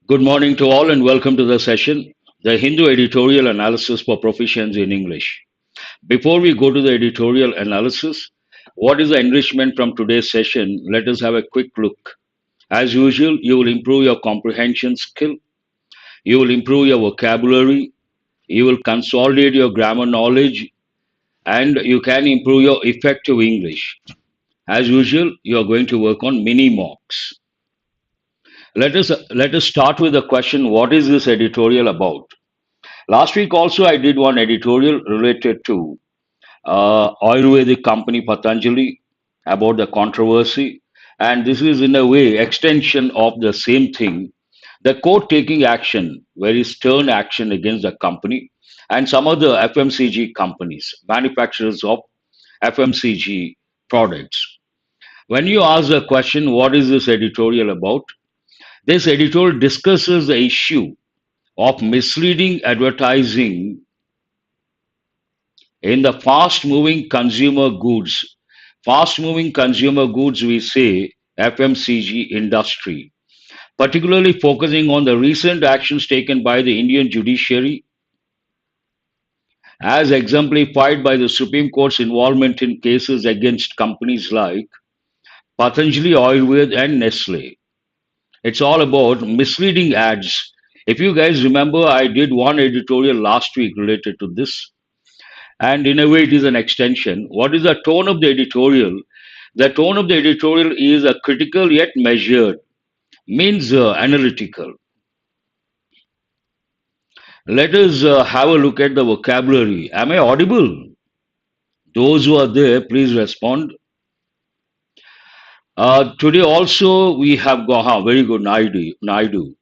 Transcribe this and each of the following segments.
Good morning to all and welcome to the session, the Hindu Editorial Analysis for Proficiency in English. Before we go to the editorial analysis, what is the enrichment from today's session? Let us have a quick look. As usual, you will improve your comprehension skill, you will improve your vocabulary, you will consolidate your grammar knowledge, and you can improve your effective English. As usual, you are going to work on mini mocks. Let us start with the question, what is this editorial about? Last week also I did one editorial related to Ayurvedic company Patanjali about the controversy, and this is in a way extension of the same thing. The court taking action, very stern action against the company and some other FMCG companies, manufacturers of FMCG products. When you ask the question, what is this editorial about? This editorial discusses the issue of misleading advertising in the fast moving consumer goods. Fast moving consumer goods, we say FMCG industry, particularly focusing on the recent actions taken by the Indian Judiciary as exemplified by the Supreme Court's involvement in cases against companies like Patanjali Ayurved and Nestle. It's all about misleading ads. If you guys remember, I did one editorial last week related to this, and in a way it is an extension. What is the tone of the editorial? The tone of the editorial is a critical yet measured, means analytical. Let us have a look at the vocabulary. Am I audible? Those who are there, please respond. Today also we have got very good Naidu,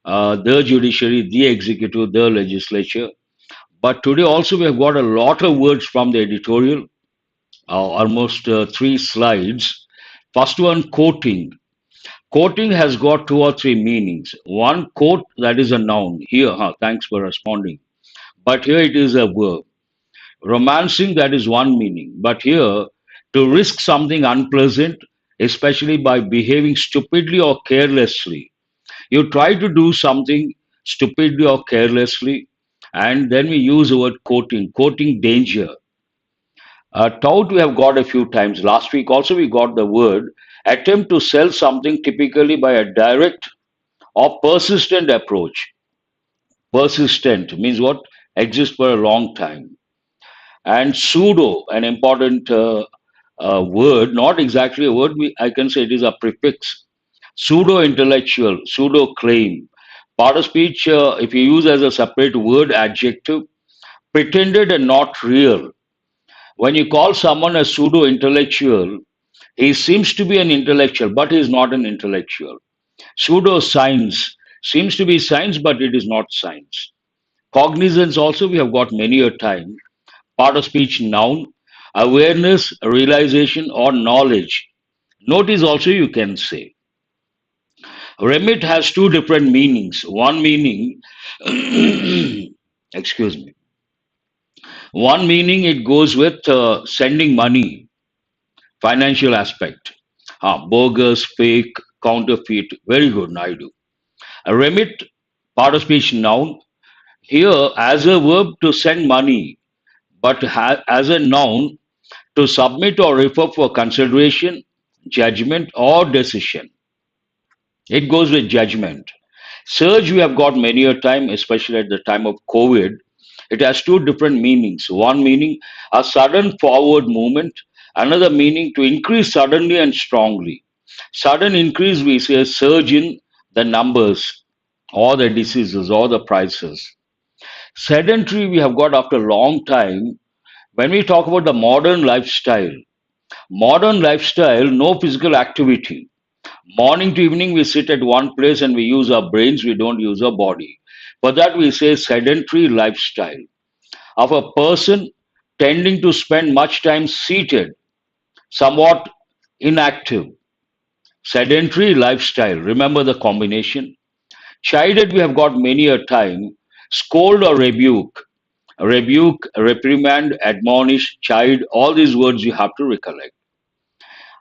the judiciary, the executive, the legislature. But today also we have got a lot of words from the editorial, almost three slides. First one, quoting. Quoting has got two or three meanings. One, quote, that is a noun. Here, thanks for responding. But here it is a verb. Romancing, that is one meaning. But here, to risk something unpleasant, especially by behaving stupidly or carelessly. You try to do something stupidly or carelessly, and then we use the word quoting danger. Tout we have got a few times. Last week also we got the word attempt to sell something typically by a direct or persistent approach. Persistent means what? Exists for a long time. And pseudo, an important word, not exactly a word, I can say it is a prefix. Pseudo intellectual, pseudo claim. Part of speech, if you use as a separate word, adjective, pretended and not real. When you call someone a pseudo intellectual, he seems to be an intellectual, but he is not an intellectual. Pseudo science seems to be science, but it is not science. Cognizance also we have got many a time. Part of speech noun, awareness, realization, or knowledge. Notice also you can say. Remit has two different meanings. One meaning, excuse me. One meaning it goes with sending money, financial aspect. Bogus, fake, counterfeit. Very good, Naidu. A remit, part of speech noun, here as a verb to send money, but as a noun to submit or refer for consideration, judgment, or decision. It goes with judgment. Surge, we have got many a time, especially at the time of COVID. It has two different meanings. One meaning, a sudden forward movement. Another meaning, to increase suddenly and strongly. Sudden increase, we say, surge in the numbers or the diseases or the prices. Sedentary, we have got after a long time. When we talk about the modern lifestyle, no physical activity. Morning to evening, we sit at one place and we use our brains, we don't use our body. For that, we say sedentary lifestyle of a person tending to spend much time seated, somewhat inactive. Sedentary lifestyle. Remember the combination. Chided, we have got many a time. Scold or rebuke. Rebuke, reprimand, admonish, chide, all these words you have to recollect.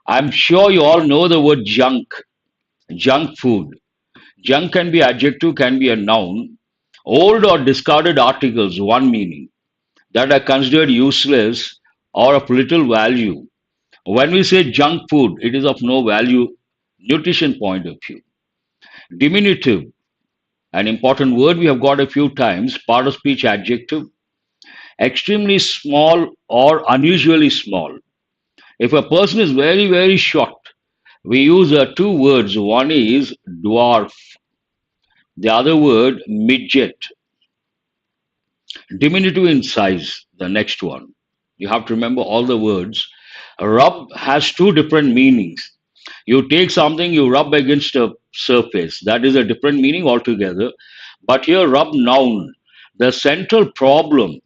I'm sure you all know the word junk food. Junk can be adjective, can be a noun. Old or discarded articles, one meaning, that are considered useless or of little value. When we say junk food, it is of no value, nutrition point of view. Diminutive, an important word we have got a few times, part of speech adjective, extremely small or unusually small. If a person is very, very short, we use two words. One is dwarf, the other word midget. Diminutive in size, the next one. You have to remember all the words. Rub has two different meanings. You take something, you rub against a surface. That is a different meaning altogether. But here, rub noun, the central problem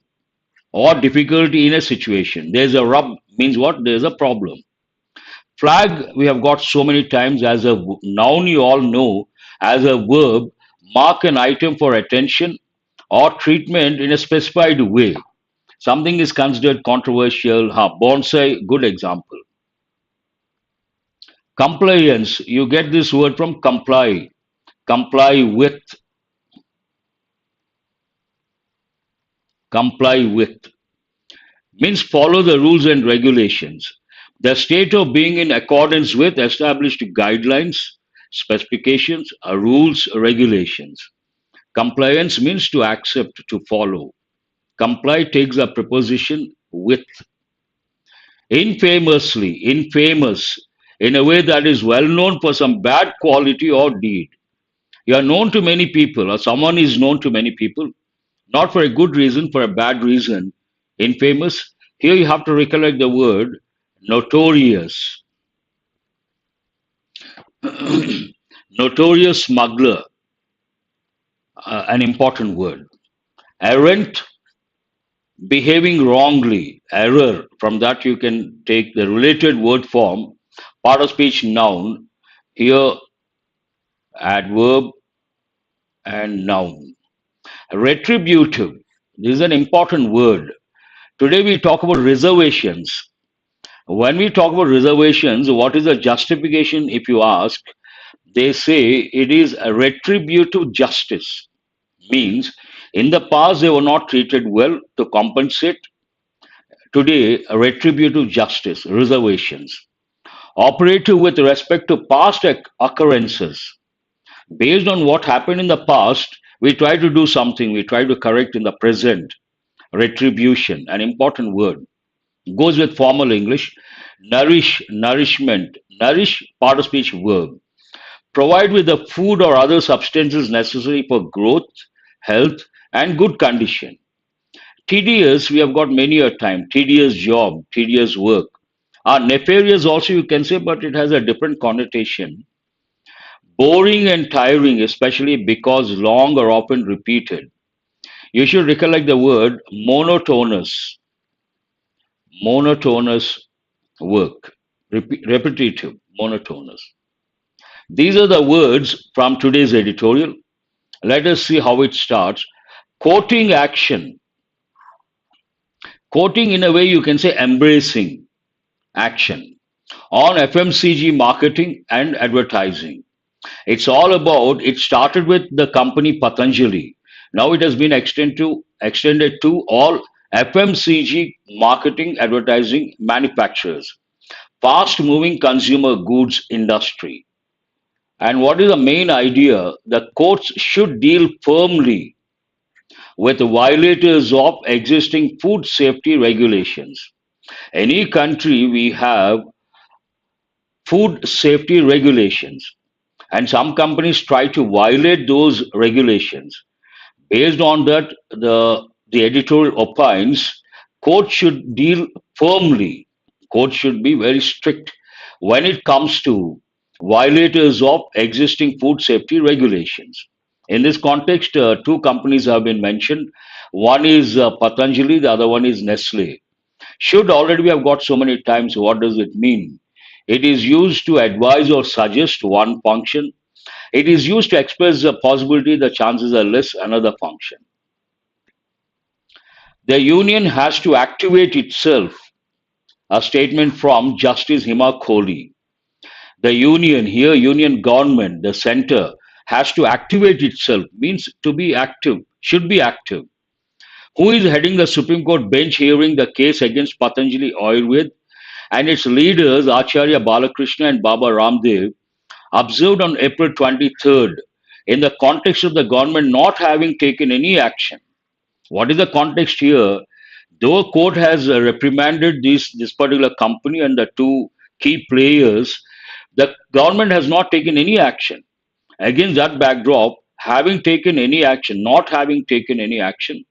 or difficulty in a situation. There's a rub means what? There's a problem. Flag we have got so many times as a noun, you all know, as a verb, mark an item for attention or treatment in a specified way. Something is considered controversial. Bonsai, good example. Compliance, you get this word from comply. Comply with, comply with means follow the rules and regulations. The state of being in accordance with established guidelines, specifications, rules, regulations. Compliance means to accept, to follow. Comply takes a preposition with. Infamously, infamous, in a way that is well known for some bad quality or deed. You are known to many people, or someone is known to many people, not for a good reason, for a bad reason. Infamous, here you have to recollect the word notorious. Notorious smuggler, an important word. Errant, behaving wrongly, error. From that, you can take the related word form, part of speech noun, here adverb and noun. Retributive, this is an important word. Today, we talk about reservations. When we talk about reservations, what is the justification if you ask? They say it is a retributive justice. Means in the past they were not treated well to compensate. Today, a retributive justice, reservations. Operative with respect to past occurrences. Based on what happened in the past, we try to do something, we try to correct in the present. Retribution, an important word. Goes with formal English. Nourish, nourishment. Nourish, part of speech verb. Provide with the food or other substances necessary for growth, health, and good condition. Tedious, we have got many a time. Tedious job, tedious work. Nefarious also you can say, but it has a different connotation. Boring and tiring, especially because long or often repeated. You should recollect the word monotonous. Monotonous work. Repetitive, monotonous. These are the words from today's editorial. Let us see how it starts. Quoting action. Quoting in a way you can say embracing action on FMCG marketing and advertising. It's all about, it started with the company Patanjali. Now it has been extended to all FMCG marketing advertising manufacturers. Fast moving consumer goods industry. And what is the main idea? The courts should deal firmly with violators of existing food safety regulations. Any country we have food safety regulations, and some companies try to violate those regulations. Based on that, the editorial opines courts should deal firmly. Courts should be very strict when it comes to violators of existing food safety regulations. In this context, two companies have been mentioned. One is Patanjali, the other one is Nestle. Should already we have got so many times. What does it mean? It is used to advise or suggest one function. It is used to express the possibility the chances are less another function. The union has to activate itself. A statement from Justice Hima Kohli. The union here, union government, the center, has to activate itself, means to be active, should be active. Who is heading the Supreme Court bench hearing the case against Patanjali Ayurved and its leaders, Acharya Balakrishna and Baba Ramdev, observed on April 23rd in the context of the government not having taken any action. What is the context here? Though court has reprimanded this particular company and the two key players, the government has not taken any action. Against that backdrop, having taken any action, not having taken any action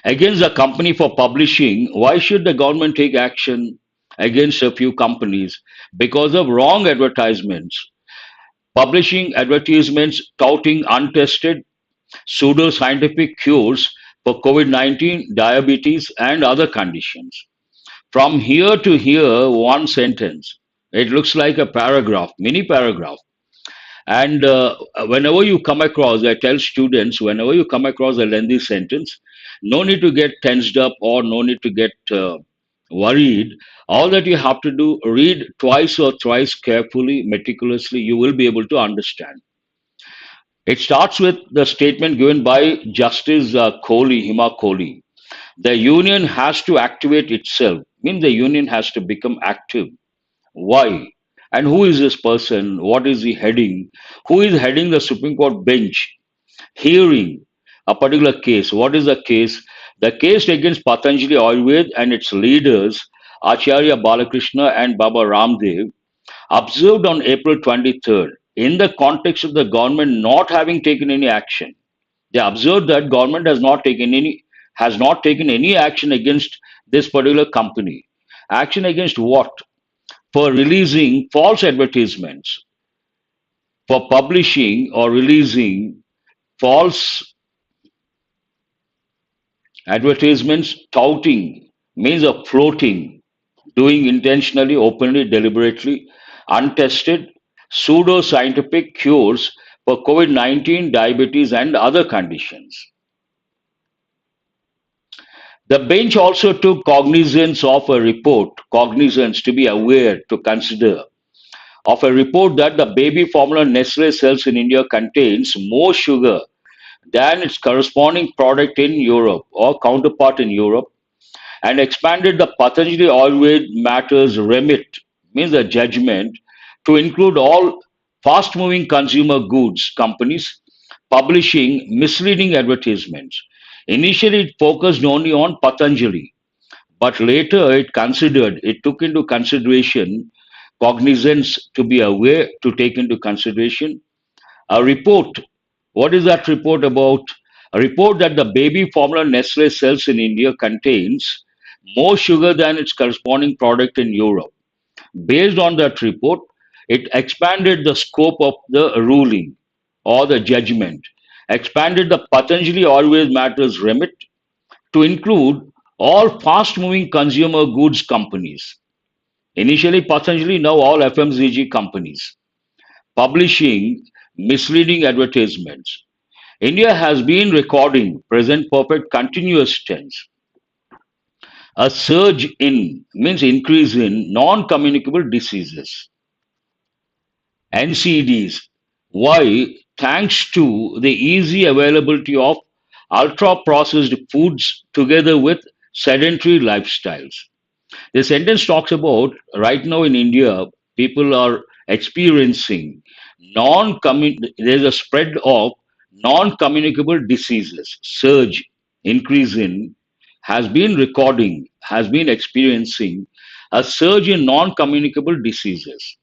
against the company for publishing, why should the government take action against a few companies? Because of wrong advertisements, publishing advertisements touting untested pseudo-scientific cures for COVID-19, diabetes, and other conditions. From here to here, one sentence. It looks like a paragraph, mini paragraph. And whenever you come across, I tell students, whenever you come across a lengthy sentence, no need to get tensed up or no need to get worried. All that you have to do, read twice or thrice carefully, meticulously, you will be able to understand. It starts with the statement given by Justice Kohli, Hima Kohli. The union has to activate itself, means the union has to become active. Why? And who is this person? What is he heading? Who is heading the Supreme Court bench hearing a particular case? What is the case? The case against Patanjali Ayurved and its leaders, Acharya Balakrishna and Baba Ramdev, observed on April 23rd in the context of the government not having taken any action. They observed that government has not taken any action against this particular company. Action against what? For releasing false advertisements, for publishing or releasing false advertisements, touting means of floating, doing intentionally, openly, deliberately, untested, pseudo scientific cures for COVID 19, diabetes, and other conditions. The bench also took cognizance of a report, cognizance to be aware, to consider, of a report that the baby formula Nestle sells in India contains more sugar than its corresponding product in Europe or counterpart in Europe, and expanded the Patanjali Ayurved matters remit, means the judgment, to include all fast moving consumer goods companies publishing misleading advertisements. Initially, it focused only on Patanjali, but later it took into consideration cognizance, to be aware, to take into consideration a report. What is that report about? A report that the baby formula Nestle sells in India contains more sugar than its corresponding product in Europe. Based on that report, it expanded the scope of the ruling or the judgment, expanded the Patanjali Always Matters remit to include all fast moving consumer goods companies. Initially Patanjali, now all FMCG companies publishing misleading advertisements. India has been recording, present perfect continuous tense, a surge in, means increase in, non communicable diseases, NCDs. Why? Thanks to the easy availability of ultra processed foods together with sedentary lifestyles. The sentence talks about right now in India, people are experiencing there's a spread of non-communicable diseases, surge, increase in, has been experiencing a surge in non-communicable diseases.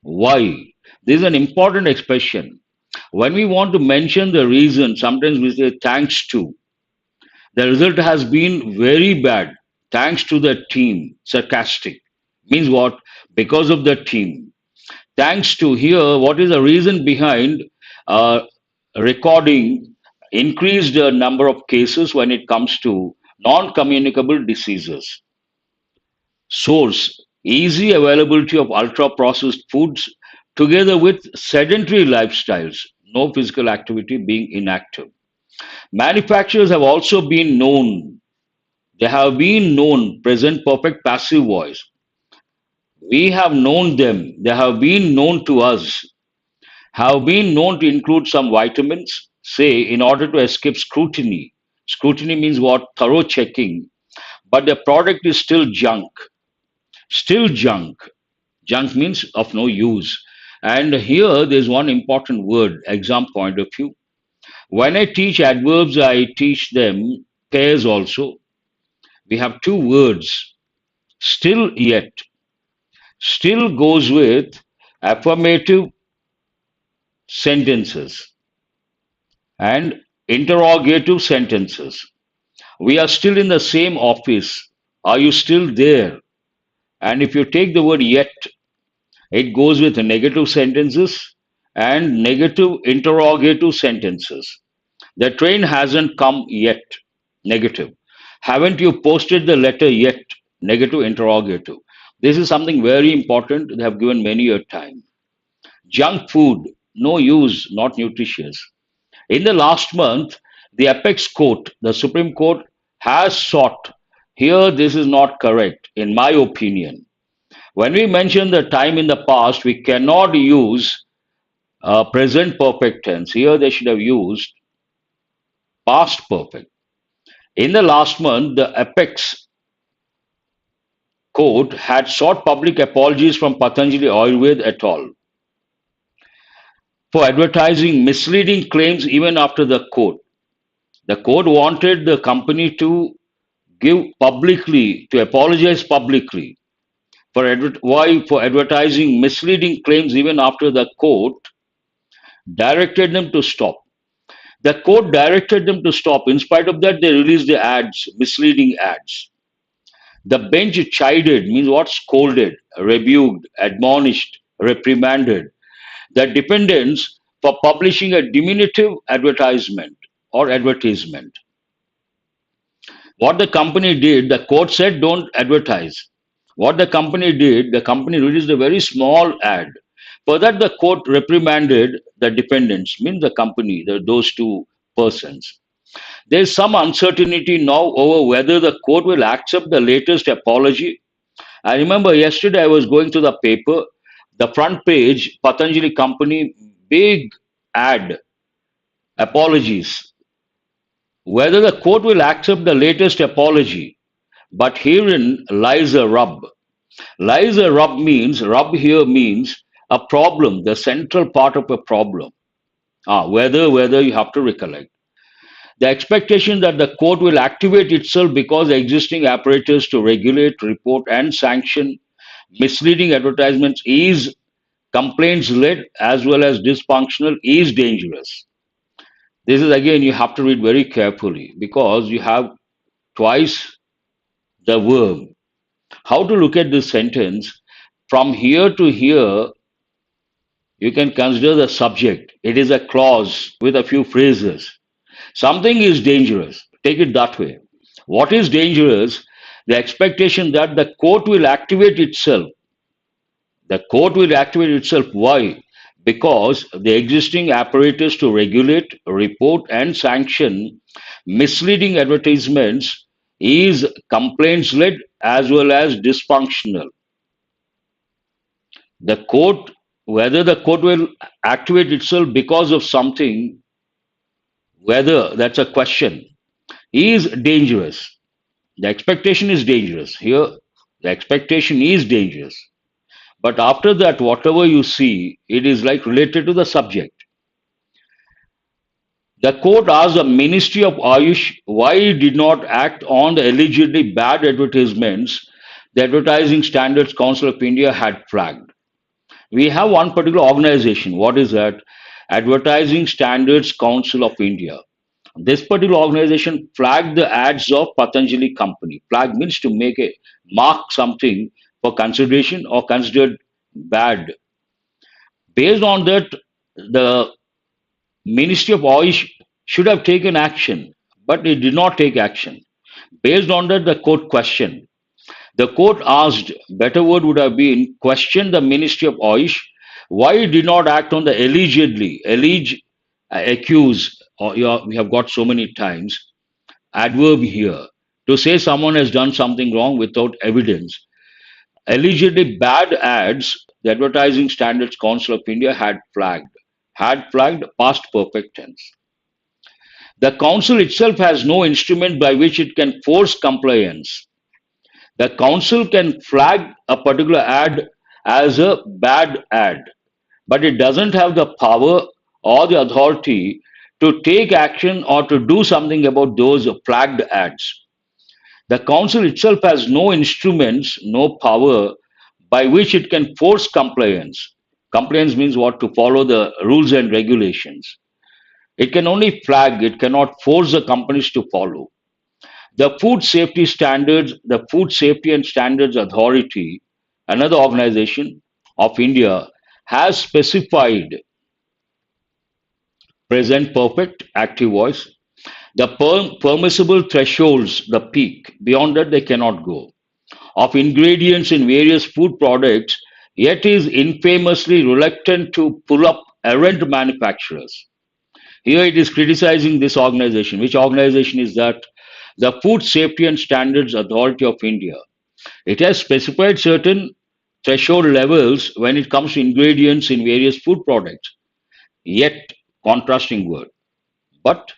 Why? This is an important expression. When we want to mention the reason, sometimes we say thanks to. The result has been very bad. Thanks to the team. Sarcastic. Means what? Because of the team. Thanks to here, what is the reason behind uh, recording increased number of cases when it comes to non communicable diseases? Source: easy availability of ultra processed foods together with sedentary lifestyles, no physical activity, being inactive. Manufacturers have also been known, they have been known, present perfect passive voice. We have known them, they have been known to us, have been known to include some vitamins, say, in order to escape scrutiny. Scrutiny means what? Thorough checking. But the product is still junk. Still junk. Junk means of no use. And here there's one important word, exam point of view. When I teach adverbs, I teach them pairs also. We have two words, still yet. Still goes with affirmative sentences and interrogative sentences. We are still in the same office. Are you still there? And if you take the word yet, it goes with negative sentences and negative interrogative sentences. The train hasn't come yet. Negative. Haven't you posted the letter yet? Negative interrogative. This is something very important. They have given many a time. Junk food, no use, not nutritious. In the last month, the apex court, the Supreme Court, has sought. Here, this is not correct, in my opinion. When we mention the time in the past, we cannot use present perfect tense. Here, they should have used past perfect. In the last month, the apex court had sought public apologies from Patanjali Ayurved et al. For advertising misleading claims even after the court. The court wanted the company to give publicly, to apologize publicly for why for advertising misleading claims even after the court directed them to stop. The court directed them to stop. In spite of that, they released the ads, misleading ads. The bench chided, means what? Scolded, rebuked, admonished, reprimanded the defendants for publishing a diminutive advertisement or advertisement. What the company did, the court said don't advertise. What the company did, the company released a very small ad. For that, the court reprimanded the defendants, means the company, those two persons. There is some uncertainty now over whether the court will accept the latest apology. I remember yesterday I was going through the paper, the front page, Patanjali company, big ad, apologies. Whether the court will accept the latest apology, but herein lies a rub. Lies a rub means, rub here means a problem, the central part of a problem. Whether you have to recollect. The expectation that the court will activate itself because the existing apparatus to regulate, report, and sanction misleading advertisements is complaints led as well as dysfunctional is dangerous. This is again, you have to read very carefully because you have twice the verb. How to look at this sentence? From here to here, you can consider the subject. It is a clause with a few phrases. Something is dangerous. Take it that way. What is dangerous? The expectation that the court will activate itself. The court will activate itself. Why? Because the existing apparatus to regulate, report, and sanction misleading advertisements is complaints led as well as dysfunctional. The court, whether the court will activate itself because of something, whether that's a question, is dangerous. The expectation is dangerous. Here, the expectation is dangerous. But after that, whatever you see, it is like related to the subject. The court asked the Ministry of Ayush why it did not act on the allegedly bad advertisements the Advertising Standards Council of India had flagged. We have one particular organization. What is that? Advertising Standards Council of India. This particular organization flagged the ads of Patanjali company. Flag means to make a mark something for consideration or considered bad. Based on that, the Ministry of Ayush should have taken action, but it did not take action. Based on that, the court questioned. The court asked, better word would have been, questioned the Ministry of Ayush why it did not act on the allegedly, accuse, or we have got so many times, adverb here, to say someone has done something wrong without evidence. Allegedly bad ads, the Advertising Standards Council of India had flagged. had flagged past perfect tense. The council itself has no instrument by which it can force compliance. The council can flag a particular ad as a bad ad, but it doesn't have the power or the authority to take action or to do something about those flagged ads. The council itself has no instruments, no power by which it can force compliance. Compliance means what? To follow the rules and regulations. It can only flag, it cannot force the companies to follow. The Food Safety and Standards Authority, another organization of India, has specified present perfect, active voice, the permissible thresholds, the peak. Beyond that, they cannot go. Of ingredients in various food products, yet is infamously reluctant to pull up errant manufacturers. Here it is criticizing this organization. Which organization is that? The Food Safety and Standards Authority of India. It has specified certain threshold levels when it comes to ingredients in various food products. Yet, contrasting word, but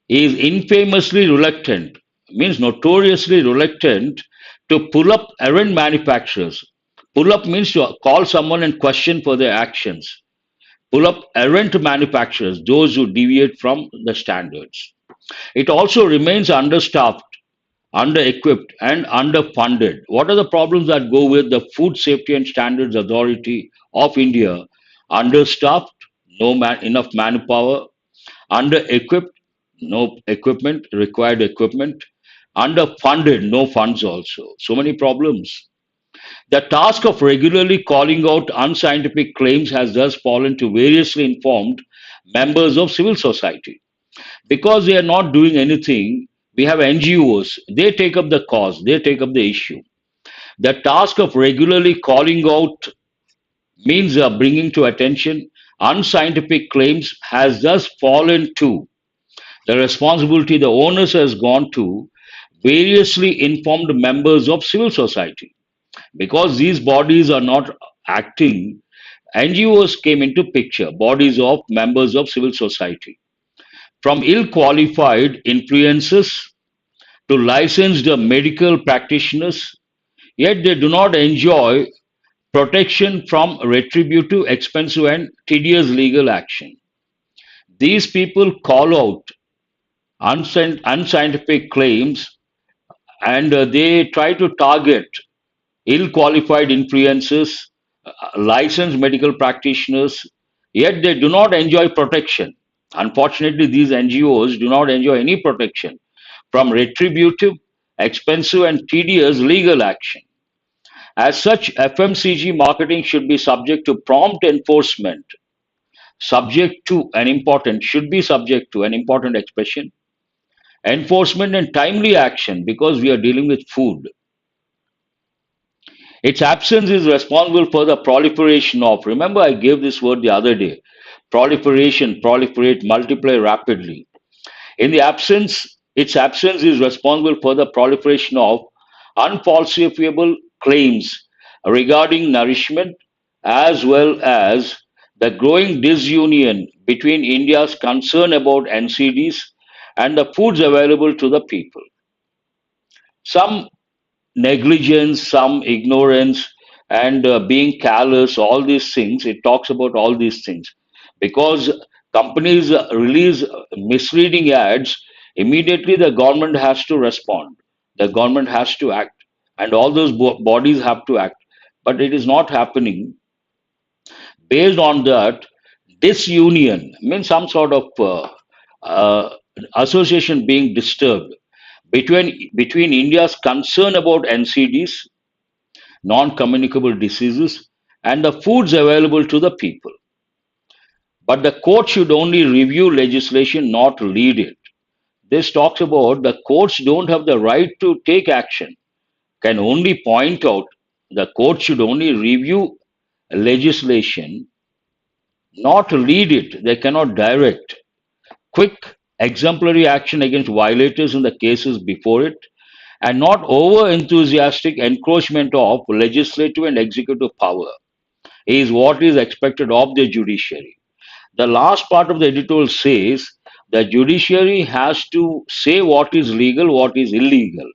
is infamously reluctant, means notoriously reluctant to pull up errant manufacturers. Pull up means to call someone and question for their actions. Pull up errant manufacturers, those who deviate from the standards. It also remains understaffed, under-equipped, and underfunded. What are the problems that go with the Food Safety and Standards Authority of India? Understaffed, no enough manpower, under-equipped, no equipment, required equipment, underfunded, no funds also. So many problems. The task of regularly calling out unscientific claims has thus fallen to variously informed members of civil society. Because they are not doing anything, we have NGOs. They take up the cause, they take up the issue. The task of regularly calling out means bringing to attention unscientific claims has thus fallen to the responsibility, the onus has gone to variously informed members of civil society. Because these bodies are not acting, NGOs came into picture, bodies of members of civil society. From ill qualified influences to licensed medical practitioners, yet they do not enjoy protection from retributive, expensive, and tedious legal action. These people call out unscientific claims and they try to target ill qualified influences, licensed medical practitioners, yet they do not enjoy protection. Unfortunately, these NGOs do not enjoy any protection from retributive, expensive, and tedious legal action. As such, FMCG marketing should be subject to prompt enforcement, should be subject to an important expression, enforcement and timely action because we are dealing with food. Its absence is responsible for the proliferation of, remember, I gave this word the other day, proliferation, proliferate, multiply rapidly. In the absence, its absence is responsible for the proliferation of unfalsifiable claims regarding nourishment as well as the growing disunion between India's concern about NCDs and the foods available to the people. Some negligence, some ignorance, and being callous, all these things, it talks about all these things. Because companies release misleading ads, immediately the government has to respond. The government has to act, and all those bodies have to act. But it is not happening. Based on that, disunion means some sort of uh, association being disturbed between India's concern about NCDs, non-communicable diseases, and the foods available to the people. But the court should only review legislation, not lead it. This talks about the courts don't have the right to take action, can only point out. The court should only review legislation, not lead it. They cannot direct. Quick, exemplary action against violators in the cases before it, and not over enthusiastic encroachment of legislative and executive power is what is expected of the judiciary. The last part of the editorial says the judiciary has to say what is legal, what is illegal.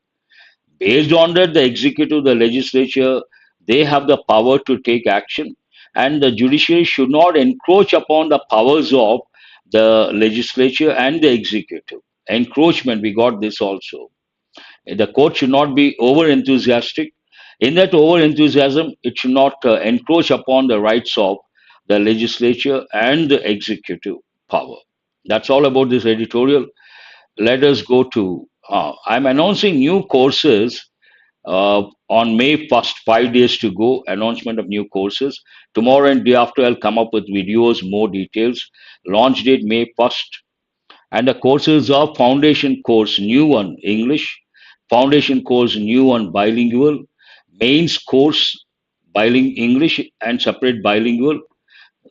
Based on that, the executive, the legislature, they have the power to take action, and the judiciary should not encroach upon the powers of the legislature and the executive. Encroachment, we got this also. The court should not be over enthusiastic. In that over enthusiasm, it should not encroach upon the rights of the legislature and the executive power. That's all about this editorial. Let us go to. I'm announcing new courses on May 1st, 5 days to go. Announcement of new courses. Tomorrow and day after, I'll come up with videos, more details. Launch date May 1st, and the courses are foundation course new one English, foundation course new one bilingual, mains course bilingual English and separate bilingual.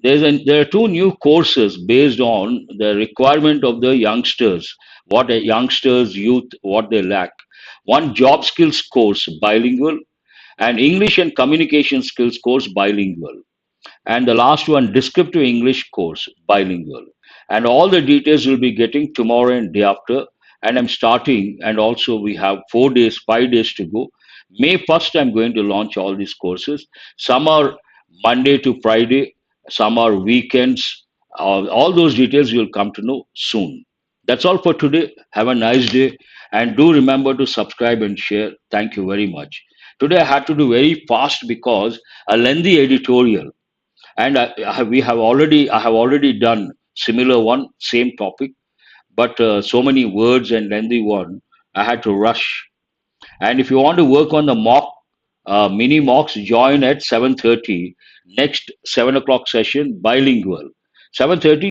There are two new courses based on the requirement of the youngsters, what the youngsters youth what they lack. One job skills course bilingual, and English and communication skills course bilingual, and the last one descriptive English course bilingual. And all the details will be getting tomorrow and day after. And I'm starting, and also we have 4 days, 5 days to go. May 1st, I'm going to launch all these courses. Some are Monday to Friday, some are weekends. All those details you'll come to know soon. That's all for today. Have a nice day, and do remember to subscribe and share. Thank you very much. Today I had to do very fast because a lengthy editorial, and I have already done similar one, same topic, but so many words and lengthy one, I had to rush. And if you want to work on the mock, mini mocks, join at 7:30, next 7 o'clock session, bilingual. 7:30.